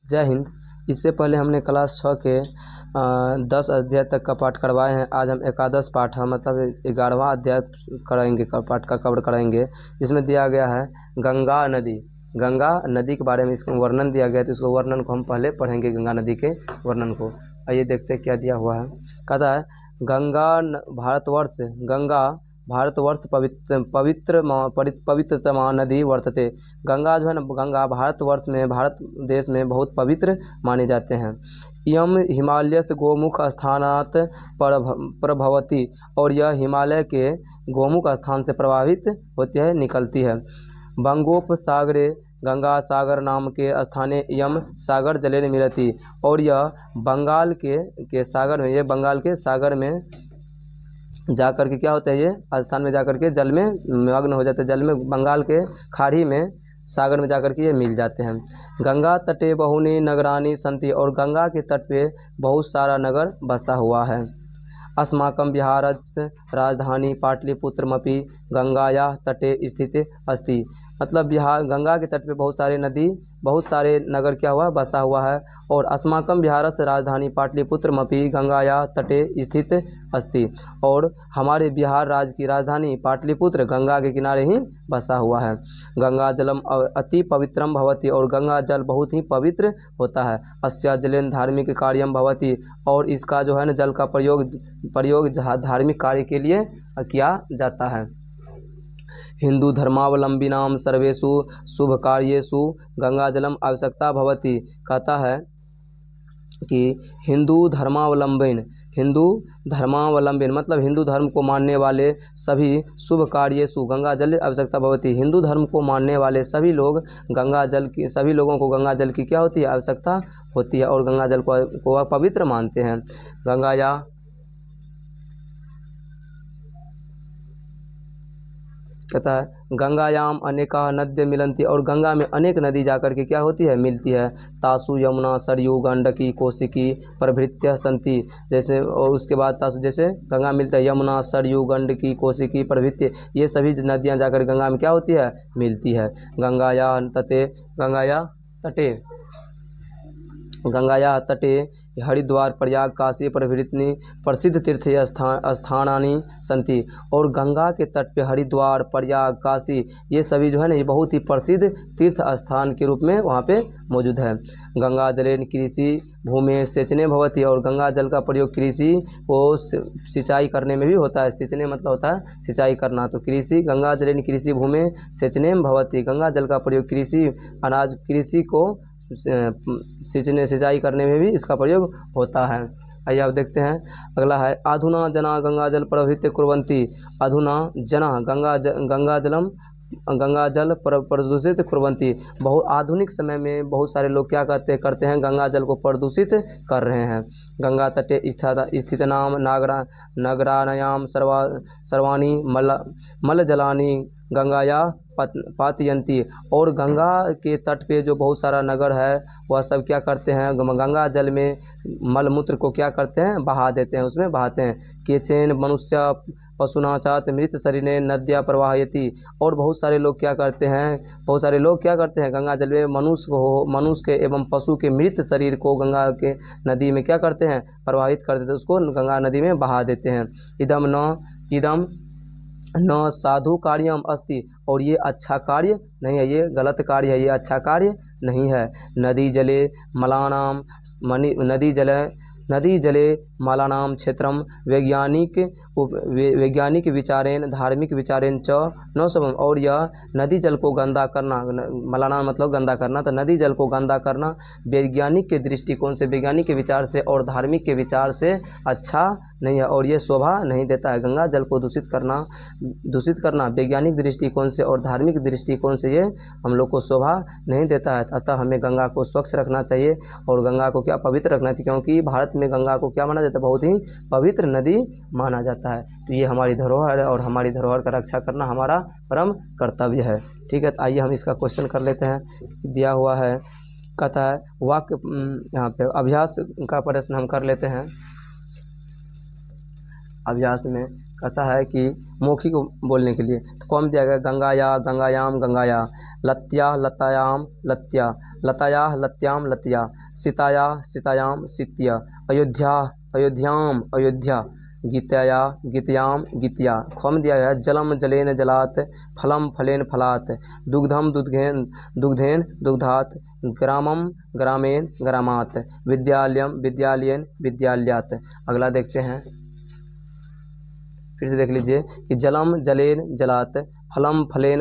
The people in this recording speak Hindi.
जय हिंद। इससे पहले हमने क्लास 6 के 10 अध्याय तक का पाठ करवाए हैं। आज हम एकादश पाठ मतलब 11वां अध्याय कराएंगे, पाठ का कवर कराएंगे। इसमें दिया गया है गंगा नदी। गंगा नदी के बारे में इसका वर्णन दिया गया है, तो इसको वर्णन को हम पहले पढ़ेंगे, गंगा नदी के वर्णन को। आइए देखते हैं क्या दिया हुआ है। कहता है गंगा भारतवर्ष पवित्रतमा नदी वर्तते। गंगा जो है ना, गंगा भारतवर्ष में, भारत देश में बहुत पवित्र माने जाते हैं। यम हिमालय से गोमुख स्थानात प्रभवती, और यह हिमालय के गोमुख स्थान से प्रभावित होती है, निकलती है। बंगोपसागरे गंगा सागर नाम के स्थाने यम सागर जलेन मिलती, और यह बंगाल के सागर में, ये बंगाल के सागर में जाकर के क्या होता है, ये स्थान में जाकर के जल में मग्न हो जाते हैं, जल में, बंगाल के खाड़ी में, सागर में जाकर के ये मिल जाते हैं। गंगा तटे बहुनी नगरानी संति, और गंगा के तट पे बहुत सारा नगर बसा हुआ है। अस्माकं बिहारस्य राजधानी पाटलिपुत्रमपि गंगायाः तटे स्थित अस्ति। मतलब बिहार, गंगा के तट पे बहुत सारे नदी, बहुत सारे नगर क्या हुआ, बसा हुआ है। और अस्माकं बिहारस्य राजधानी पाटलिपुत्रमपि गंगायाः तटे स्थित अस्ति, और हमारे बिहार राज्य की राजधानी पाटलिपुत्र गंगा के किनारे ही बसा हुआ है। गंगा जलम अति पवित्रम भवति, और गंगा जल बहुत ही पवित्र होता है। अस्या जलेन धार्मिक कार्यम भवति, और इसका जो है ना, जल का प्रयोग धार्मिक कार्य के लिए किया जाता है। हिंदू धर्मावलंबिनां सर्वेषु शुभ कार्येषु गंगा जलम आवश्यकता भवति। कहता है कि हिंदू धर्मावलंबन मतलब हिंदू धर्म को मानने वाले सभी शुभ कार्येषु गंगा जल आवश्यकता भवति। हिंदू धर्म को मानने वाले सभी लोग सभी लोगों को गंगा जल की क्या होती है, आवश्यकता होती है, और गंगा जल को वह पवित्र मानते हैं। गंगाया कहता है गंगायाम अनेका नद्य मिलंती, और गंगा में अनेक नदी जाकर के क्या होती है, मिलती है। तासु यमुना सरयू गंडकी कोशिकी प्रभृत्य संति, जैसे, और उसके बाद तासु, जैसे गंगा मिलता है, यमुना सरयू गंडकी कोशिकी प्रभृत्य, ये सभी नदियाँ जाकर गंगा में क्या होती है, मिलती है। गंगाया तटे हरिद्वार प्रयाग काशी प्रभृति प्रसिद्ध तीर्थ स्थानानि संति, और गंगा के तट पे हरिद्वार प्रयाग काशी, ये सभी जो है ना, ये बहुत ही प्रसिद्ध तीर्थ स्थान के रूप में वहाँ पे मौजूद है। गंगा जलेन कृषि भूमि सेचने भवति, और गंगा जल का प्रयोग कृषि को सिंचाई करने में भी होता है। सींचने मतलब होता है सिंचाई करना, तो गंगा जलेन कृषि भूमि सेचने भवति, गंगा जल का प्रयोग कृषि को सिंचाई करने में भी इसका प्रयोग होता है। आइए आप देखते हैं, अगला है अधुना जना गंगा जल प्रभृत्य कुर्वन्ति। अधुना जना गंगा जल प्रदूषित कुर्वन्ति, बहुत आधुनिक समय में बहुत सारे लोग क्या करते हैं, गंगा जल को प्रदूषित कर रहे हैं। गंगा तटे स्थित नाम नगराणाम सर्वाणी मलजलानि गंगाया पातयन्ति, और गंगा के तट पे जो बहुत सारा नगर है, वह सब क्या करते हैं, गंगा जल में मलमूत्र को क्या करते हैं, बहा देते हैं, उसमें बहाते हैं। केचन मनुष्य पशुनाचात मृत शरीरे नद्या प्रवाहयति, और बहुत सारे लोग क्या करते हैं, गंगा जल में मनुष्य के एवं पशु के मृत शरीर को गंगा के नदी में क्या करते हैं, प्रवाहित कर देते हैं, उसको गंगा नदी में बहा देते हैं। इदम न साधु कार्यम अस्ति, और ये अच्छा कार्य नहीं है, ये गलत कार्य है, ये अच्छा कार्य नहीं है। नदी जले मालानाम क्षेत्रम वैज्ञानिक विचारेण धार्मिक विचारेण च न समम, और यह नदी जल को गंदा करना, मलाना मतलब गंदा करना, तो नदी जल को गंदा करना वैज्ञानिक के दृष्टिकोण से, वैज्ञानिक के विचार से और धार्मिक के विचार से अच्छा नहीं है, और ये शोभा नहीं देता है। गंगा जल को दूषित करना वैज्ञानिक दृष्टिकोण से और धार्मिक दृष्टिकोण से ये हम लोग को शोभा नहीं देता है। अतः हमें गंगा को स्वच्छ रखना चाहिए, और गंगा को क्या पवित्र रखना चाहिए, क्योंकि भारत में गंगा को क्या माना जाता है, बहुत ही पवित्र नदी माना जाता है। तो ये हमारी धरोहर है, और हमारी धरोहर का रक्षा करना हमारा परम कर्तव्य है। ठीक है, तो आइए हम इसका क्वेश्चन कर लेते हैं। दिया हुआ है, कहता है वाक्य, यहाँ पे अभ्यास का प्रश्न हम कर लेते हैं। अभ्यास में कहता है कि मौखिक बोलने के लिए। तो कौन दिया गया, गंगाया गंगायाम गंगाया, लत्या लतायाम लत्या, लतायाह लत्याम लतिया, सीताया सीतायाम सीत्या, अयोध्या अयोध्याम अयोध्या, गीताया गीतयाम गीतिया। खम दिया गया जलम जलेन जलात, फलम फलेन फलात, दुग्धम दुग्धेन दुग्धेन दुग्धात, ग्रामम ग्रामेन ग्रामात, विद्यालयम विद्यालयन विद्यालयात। अगला देखते हैं, फिर से देख लीजिए कि जलम जलेन जलात, फलम फलेन